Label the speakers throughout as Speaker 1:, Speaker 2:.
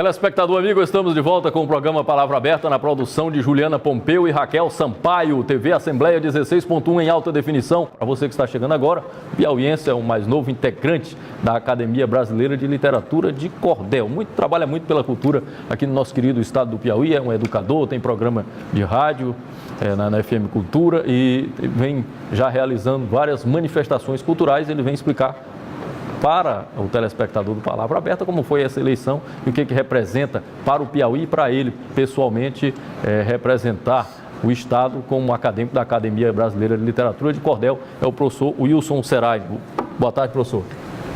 Speaker 1: Telespectador amigo, estamos de volta com o programa Palavra Aberta na produção de Juliana Pompeu e Raquel Sampaio, TV Assembleia 16.1 em alta definição. Para você que está chegando agora, o piauiense é o mais novo integrante da Academia Brasileira de Literatura de Cordel. Trabalha muito pela cultura aqui no nosso querido estado do Piauí, é um educador, tem programa de rádio na FM Cultura e vem já realizando várias manifestações culturais. Ele vem explicar para o telespectador do Palavra Aberta como foi essa eleição e o que representa para o Piauí e para ele, pessoalmente, representar o Estado como acadêmico da Academia Brasileira de Literatura de Cordel. É o professor Wilson Serai. Boa tarde, professor.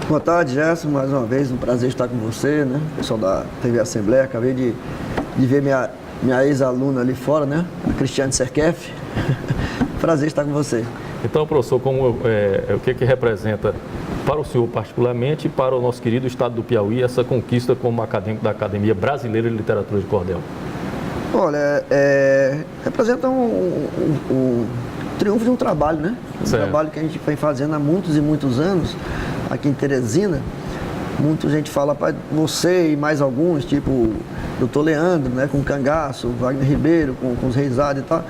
Speaker 2: Boa tarde, Gerson. Mais uma vez, um prazer estar com você, né? Pessoal da TV Assembleia. Acabei de ver minha ex-aluna ali fora, né? A Cristiane Serkef. Prazer estar com você.
Speaker 1: Então, professor, o que representa para o senhor particularmente e para o nosso querido estado do Piauí essa conquista como acadêmico da Academia Brasileira de Literatura de Cordel?
Speaker 2: Olha, representa um triunfo de um trabalho, né? Trabalho que a gente vem fazendo há muitos e muitos anos aqui em Teresina. Muita gente fala para você e mais alguns, tipo Dr. Leandro, né, com o Cangaço, Wagner Ribeiro, com os Reisado e tal,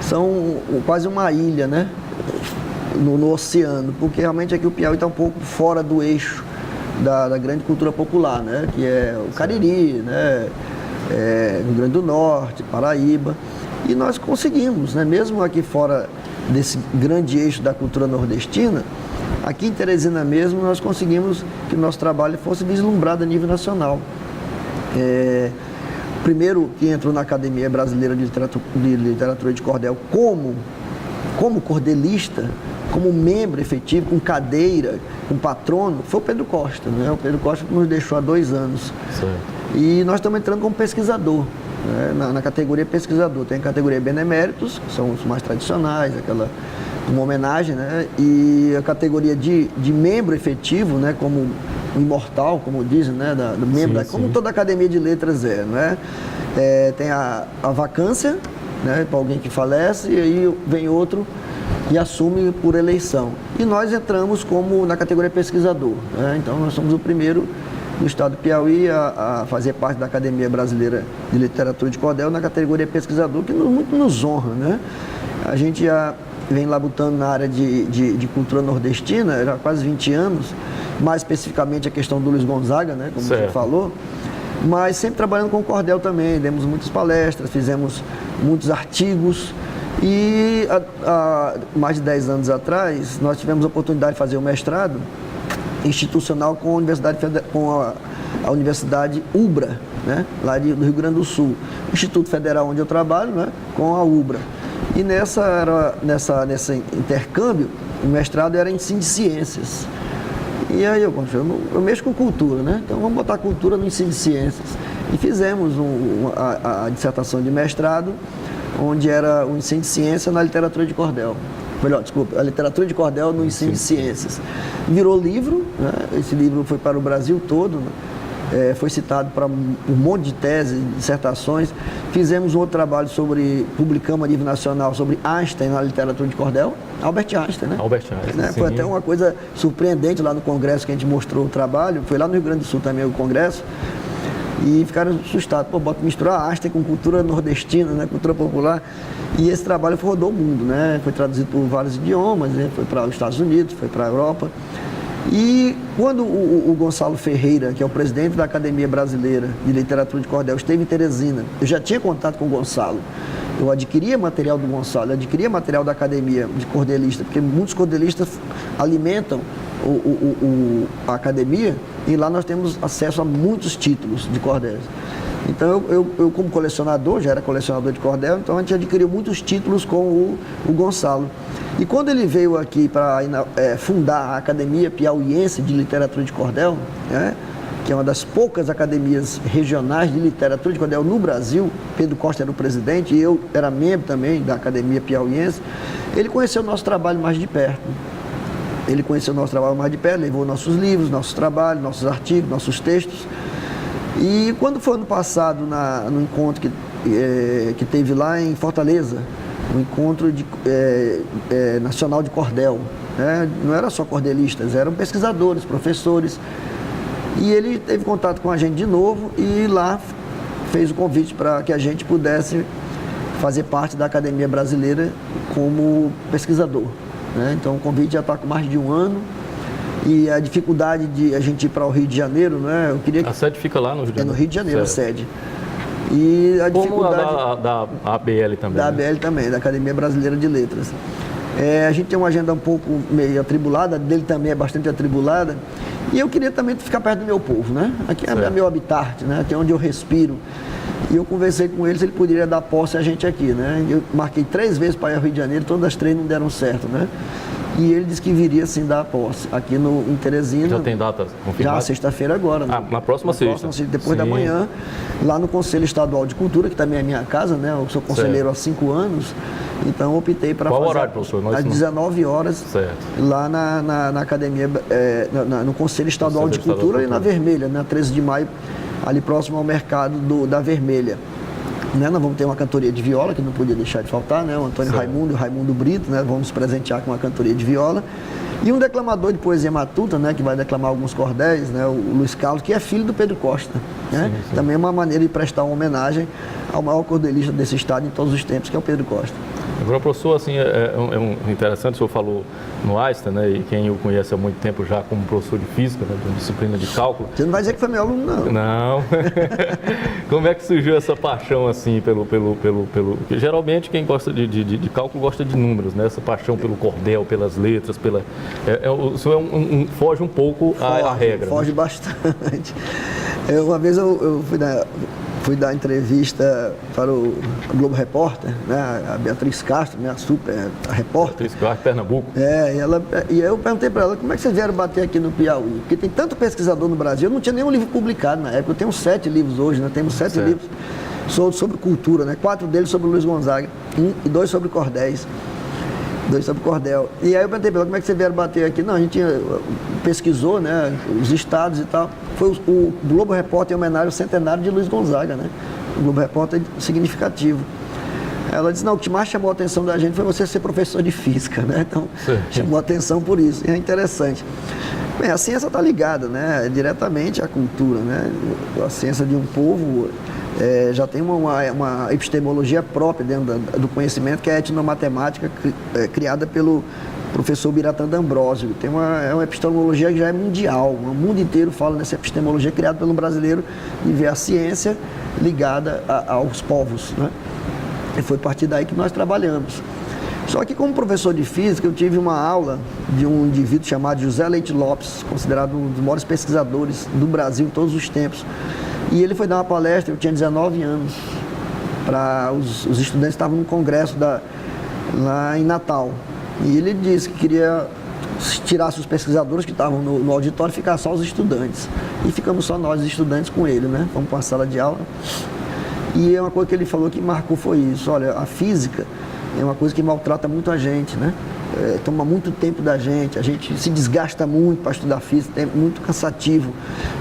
Speaker 2: são quase uma ilha, né? No oceano, porque realmente aqui o Piauí está um pouco fora do eixo da grande cultura popular, né? Que é o Cariri, né? Rio Grande do Norte, Paraíba. E nós conseguimos, né? Mesmo aqui fora desse grande eixo da cultura nordestina, aqui em Teresina mesmo, nós conseguimos que o nosso trabalho fosse vislumbrado a nível nacional. Primeiro que entrou na Academia Brasileira de Literatura de Cordel como cordelista, como membro efetivo, com cadeira, com patrono, foi o Pedro Costa, né? O Pedro Costa que nos deixou há 2 anos.
Speaker 1: Certo.
Speaker 2: E nós estamos entrando como pesquisador, né? na categoria pesquisador. Tem a categoria Beneméritos, que são os mais tradicionais, uma homenagem, né? E a categoria de membro efetivo, né? Como o imortal, como dizem, né? Do membro, sim, como toda academia de letras né? Tem a vacância, né? Para alguém que falece, e aí vem outro e assume por eleição. E nós entramos na categoria pesquisador, né? Então nós somos o primeiro do estado do Piauí a fazer parte da Academia Brasileira de Literatura de Cordel na categoria pesquisador, que muito nos honra, né? A gente já vem labutando na área de cultura nordestina já há quase 20 anos, mais especificamente a questão do Luiz Gonzaga, né? Como você falou, mas sempre trabalhando com o cordel também. Demos muitas palestras, fizemos muitos artigos. E há mais de 10 anos atrás, nós tivemos a oportunidade de fazer um mestrado institucional com a Universidade UBRA, né? Lá do Rio Grande do Sul. Instituto Federal onde eu trabalho, né? Com a UBRA. E nesse intercâmbio, o mestrado era em ensino de ciências. E aí eu mexo com cultura, né? Então vamos botar cultura no ensino de ciências. E fizemos a dissertação de mestrado, onde era o ensino de ciência na literatura de cordel. Melhor, desculpa, a literatura de cordel no ensino de ciências. Virou livro, né? Esse livro foi para o Brasil todo, né? Foi citado para um monte de teses, dissertações. Fizemos um outro trabalho publicamos a nível nacional sobre Einstein na literatura de cordel. Albert Einstein, né?
Speaker 1: Albert Einstein,
Speaker 2: né? Foi até uma coisa surpreendente lá no congresso que a gente mostrou o trabalho. Foi lá no Rio Grande do Sul também o congresso. E ficaram assustados, bota misturar Einstein com cultura nordestina, né, cultura popular. E esse trabalho rodou o mundo, né? Foi traduzido por vários idiomas, né? Foi para os Estados Unidos, foi para a Europa. E quando o Gonçalo Ferreira, que é o presidente da Academia Brasileira de Literatura de Cordel, esteve em Teresina, eu já tinha contato com o Gonçalo. Eu adquiria material do Gonçalo, adquiria material da Academia de Cordelista, porque muitos cordelistas alimentam a academia, e lá nós temos acesso a muitos títulos de cordéis. Então eu como colecionador, já era colecionador de cordel, então a gente adquiriu muitos títulos com o Gonçalo. E quando ele veio aqui para fundar a Academia Piauiense de Literatura de Cordel, né, que é uma das poucas academias regionais de literatura de cordel no Brasil, Pedro Costa era o presidente e eu era membro também da Academia Piauiense, ele conheceu o nosso trabalho mais de perto. Levou nossos livros, nossos trabalhos, nossos artigos, nossos textos. E quando foi ano passado, no encontro que teve lá em Fortaleza, um encontro nacional de cordel, né? Não era só cordelistas, eram pesquisadores, professores. E ele teve contato com a gente de novo e lá fez o convite para que a gente pudesse fazer parte da Academia Brasileira como pesquisador, né? Então o convite já está com mais de um ano e a dificuldade de a gente ir para o Rio de Janeiro, né? Eu queria que...
Speaker 1: A sede fica lá no Rio de Janeiro?
Speaker 2: É no Rio de Janeiro, a sede. E a dificuldade...
Speaker 1: Como da ABL também.
Speaker 2: Da
Speaker 1: né?
Speaker 2: ABL também, da Academia Brasileira de Letras. A gente tem uma agenda um pouco meio atribulada, dele também é bastante atribulada. E eu queria também ficar perto do meu povo, né? Aqui é meu habitat, né? Aqui é onde eu respiro. E eu conversei com ele se ele poderia dar posse a gente aqui, né? Eu marquei 3 vezes para ir ao Rio de Janeiro, todas as 3 não deram certo, né? E ele disse que viria sim dar posse aqui em Teresina.
Speaker 1: Já tem data confirmada?
Speaker 2: Já, sexta-feira agora.
Speaker 1: Ah, na próxima sexta.
Speaker 2: Depois da manhã, lá no Conselho Estadual de Cultura, que também é minha casa, né? Eu sou conselheiro há 5 anos, então optei para fazer...
Speaker 1: Qual horário, professor?
Speaker 2: Às 19 horas,
Speaker 1: certo.
Speaker 2: lá na academia, no Conselho Estadual de Cultura e na Vermelha, na 13 de maio, ali próximo ao mercado da Vermelha. Né? Nós vamos ter uma cantoria de viola, que não podia deixar de faltar, né? O Antônio Raimundo e o Raimundo Brito, né? Vamos nos presentear com uma cantoria de viola. E um declamador de poesia matuta, né? Que vai declamar alguns cordéis, né? O Luiz Carlos, que é filho do Pedro Costa. Né? Sim, sim. Também é uma maneira de prestar uma homenagem ao maior cordelista desse estado em todos os tempos, que é o Pedro Costa.
Speaker 1: Agora, professor, assim, interessante, o senhor falou no Einstein, né, e quem o conhece há muito tempo já como professor de física, né, de disciplina de cálculo.
Speaker 2: Você não vai dizer que foi meu aluno, não.
Speaker 1: Não. Como é que surgiu essa paixão, assim, porque geralmente quem gosta de cálculo gosta de números, né, essa paixão pelo cordel, pelas letras, o senhor foge um pouco à regra.
Speaker 2: Foge, né? Bastante. Uma vez eu fui dar entrevista para o Globo Repórter, né? A Beatriz Castro, né? A repórter.
Speaker 1: Beatriz Castro, Pernambuco.
Speaker 2: E eu perguntei para ela, como é que vocês vieram bater aqui no Piauí? Porque tem tanto pesquisador no Brasil, eu não tinha nenhum livro publicado na época, eu tenho 7 livros hoje, né? Temos 7 livros sobre cultura, né? 4 deles sobre Luiz Gonzaga e 2 sobre cordéis. 2 sobre cordel. E aí eu perguntei para ela, como é que vocês vieram bater aqui? Não, a gente pesquisou, né, os estados e tal. Foi o Globo Repórter em homenagem ao centenário de Luiz Gonzaga, né? O Globo Repórter é significativo. Ela disse, não, o que mais chamou a atenção da gente foi você ser professor de física, né? Então, chamou a atenção por isso. E é interessante. Bem, a ciência está ligada, né, diretamente à cultura, né? A ciência de um povo... já tem uma epistemologia própria dentro do conhecimento, que é a etnomatemática criada pelo professor Biratã D'Ambrosio. Tem uma epistemologia que já é mundial, o mundo inteiro fala nessa epistemologia criada pelo brasileiro e vê a ciência ligada aos povos, né? E foi a partir daí que nós trabalhamos. Só que como professor de física, eu tive uma aula de um indivíduo chamado José Leite Lopes, considerado um dos maiores pesquisadores do Brasil em todos os tempos. E ele foi dar uma palestra, eu tinha 19 anos, para os estudantes que estavam no congresso lá em Natal. E ele disse que queria tirar os pesquisadores que estavam no auditório e ficar só os estudantes. E ficamos só nós, estudantes, com ele, né? Fomos para a sala de aula. E uma coisa que ele falou que marcou foi isso. Olha, a física é uma coisa que maltrata muito a gente, né? Toma muito tempo da gente, a gente se desgasta muito para estudar física, é muito cansativo.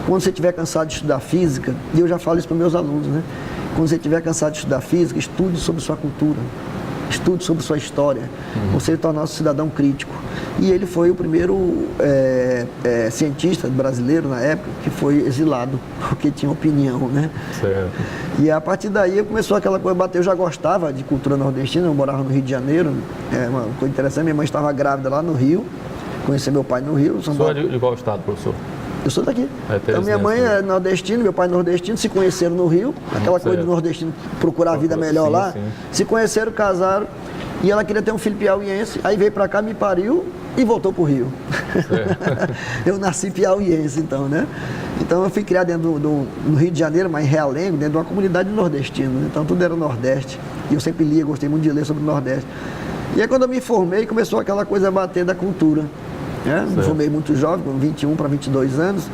Speaker 2: Quando você estiver cansado de estudar física, e eu já falo isso para meus alunos, né? Quando você estiver cansado de estudar física, estude sobre sua cultura, estude sobre sua história, você tornar-se um cidadão crítico. E ele foi o primeiro cientista brasileiro na época que foi exilado, porque tinha opinião, né?
Speaker 1: Certo.
Speaker 2: E a partir daí começou aquela coisa, eu já gostava de cultura nordestina, eu morava no Rio de Janeiro, uma coisa interessante, minha mãe estava grávida lá no Rio, conheci meu pai no Rio.
Speaker 1: O senhor é de qual estado, professor?
Speaker 2: Eu sou daqui. Então minha mãe é nordestina, meu pai é nordestino, se conheceram no Rio, aquela coisa do nordestino procurar a vida melhor lá, se conheceram, casaram, e ela queria ter um filho piauiense, aí veio pra cá, me pariu e voltou pro Rio. Eu nasci piauiense, então, né? Então eu fui criado dentro no Rio de Janeiro, mas em Realengo, dentro de uma comunidade nordestina, né? Então tudo era Nordeste, e eu sempre lia, gostei muito de ler sobre o Nordeste. E aí quando eu me formei, começou aquela coisa a bater da cultura. Me formei muito jovem, com 21 para 22 anos,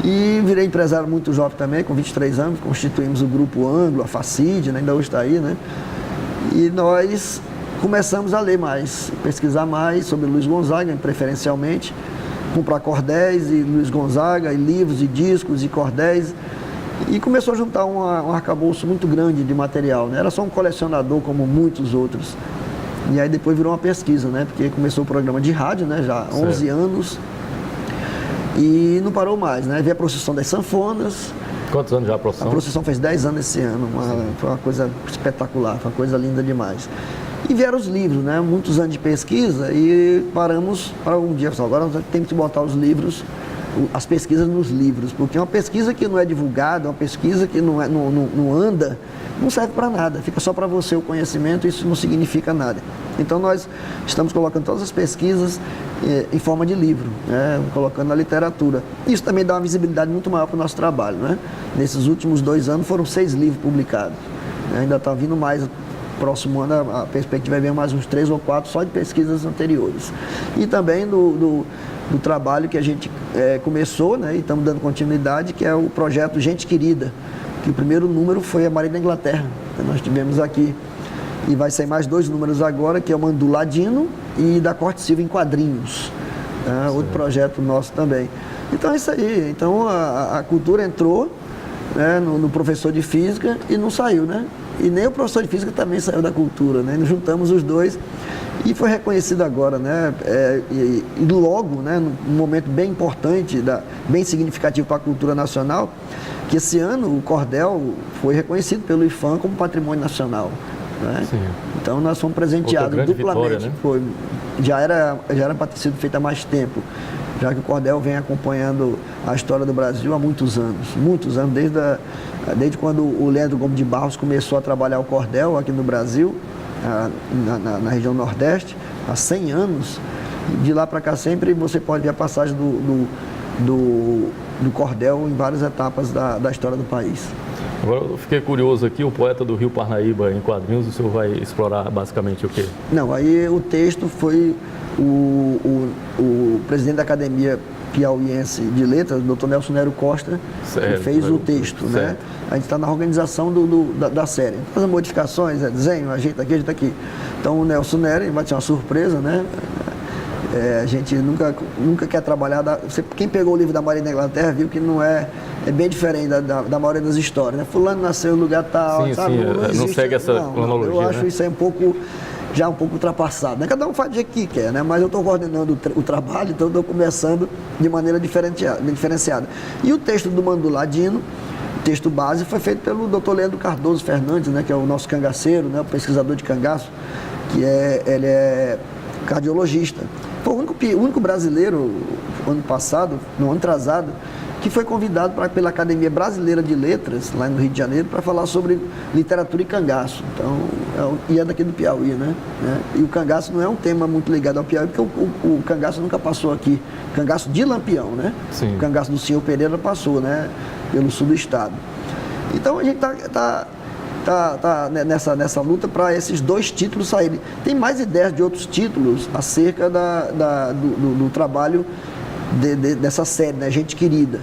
Speaker 2: e virei empresário muito jovem também, com 23 anos, constituímos o Grupo Anglo, a Facid, né? Ainda hoje está aí, né? E nós começamos a ler mais, pesquisar mais sobre Luiz Gonzaga, preferencialmente, comprar cordéis e Luiz Gonzaga, e livros, e discos, e cordéis, e começou a juntar um arcabouço muito grande de material, né? Era só um colecionador como muitos outros. E aí depois virou uma pesquisa, né? Porque começou o programa de rádio, né? Já há 11 anos. E não parou mais, né? Veio a procissão das sanfonas.
Speaker 1: Quantos anos já a
Speaker 2: A
Speaker 1: procissão?
Speaker 2: procissão fez 10 anos esse ano, foi uma coisa espetacular, foi uma coisa linda demais. E vieram os livros, né? Muitos anos de pesquisa e paramos para um dia, agora nós temos que botar os livros, as pesquisas nos livros, porque uma pesquisa que não é divulgada, uma pesquisa que não anda, não serve para nada, fica só para você o conhecimento, isso não significa nada. Então nós estamos colocando todas as pesquisas em forma de livro, né? Colocando na literatura. Isso também dá uma visibilidade muito maior para o nosso trabalho, né? Nesses últimos 2 anos foram 6 livros publicados, né? Ainda está vindo mais. Próximo ano a perspectiva é ver mais uns 3 ou 4 só de pesquisas anteriores. E também do trabalho que a gente começou, né, e estamos dando continuidade, que é o projeto Gente Querida, que o primeiro número foi a Maria da Inglaterra, que nós tivemos aqui. E vai sair mais 2 números agora, que é o Mandu Ladino e da Corte Silva em quadrinhos. Tá? Outro projeto nosso também. Então é isso aí. Então a cultura entrou, né, no professor de física e não saiu, né? E nem o professor de física também saiu da cultura, né? Nós juntamos os dois e foi reconhecido agora, né? E logo, né, num momento bem importante, bem significativo para a cultura nacional, que esse ano o cordel foi reconhecido pelo IFAM como patrimônio nacional, né? Então nós fomos presenteados duplamente. Vitória, né? Foi, já era para ter sido feito há mais tempo, já que o cordel vem acompanhando a história do Brasil há muitos anos, desde quando o Leandro Gomes de Barros começou a trabalhar o cordel aqui no Brasil, na região Nordeste, há 100 anos. De lá para cá sempre você pode ver a passagem do cordel em várias etapas da história do país.
Speaker 1: Agora eu fiquei curioso aqui, o poeta do Rio Parnaíba em quadrinhos, o senhor vai explorar basicamente o quê? Não,
Speaker 2: aí o texto foi o presidente da Academia Piauiense de Letras, o Dr. Nelson Nero Costa, que fez o texto, né? A gente está na organização da série. Faz as modificações, desenho, ajeita aqui. Então o Nelson Nero vai ser uma surpresa, né? A gente nunca quer trabalhar. Quem pegou o livro da Maria da Inglaterra viu que não é bem diferente da maioria das histórias, né? Fulano nasceu em lugar tal,
Speaker 1: sim,
Speaker 2: sabe?
Speaker 1: Não segue essa cronologia.
Speaker 2: Eu acho, né? Isso aí já um pouco ultrapassado, né? Cada um faz do jeito que quer, né? Mas eu estou coordenando o trabalho, então estou começando de maneira diferenciada. E o texto do Mandu Ladino, o texto base, foi feito pelo Dr. Leandro Cardoso Fernandes, né? Que é o nosso cangaceiro, né? O pesquisador de cangaço, ele é cardiologista. Foi o único brasileiro, ano passado, no ano atrasado, que foi convidado pela Academia Brasileira de Letras, lá no Rio de Janeiro, para falar sobre literatura e cangaço. Então, é daqui do Piauí, né? E o cangaço não é um tema muito ligado ao Piauí, porque o cangaço nunca passou aqui. Cangaço de Lampião, né? Sim. O cangaço do senhor Pereira passou, né? Pelo sul do estado. Então, a gente tá nessa luta para esses 2 títulos saírem. Tem mais ideias de outros títulos acerca do trabalho dessa série, né? Gente Querida,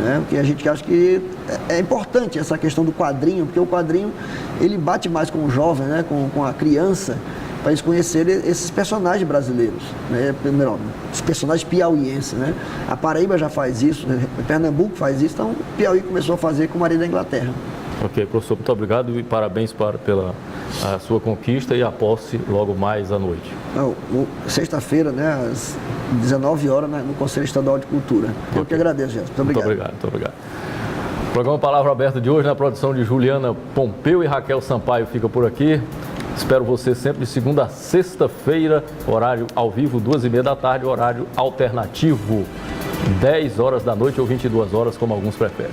Speaker 2: né? Porque a gente acha que é importante essa questão do quadrinho, porque o quadrinho ele bate mais com o jovem, né? com a criança, para eles conhecerem esses personagens brasileiros, né? Melhor, os personagens piauienses, né? A Paraíba já faz isso, né? Pernambuco faz isso, então o Piauí começou a fazer com Maria da Inglaterra.
Speaker 1: Ok, professor, muito obrigado e parabéns pela a sua conquista e a posse logo mais à noite.
Speaker 2: Sexta-feira, né, às 19 horas, no Conselho Estadual de Cultura. Eu que agradeço, gente. Muito obrigado.
Speaker 1: Muito obrigado. O programa Palavra Aberta de hoje, na produção de Juliana Pompeu e Raquel Sampaio, fica por aqui. Espero você sempre de segunda a sexta-feira, horário ao vivo, 2h30 da tarde, horário alternativo, 10 horas da noite ou 22 horas, como alguns preferem.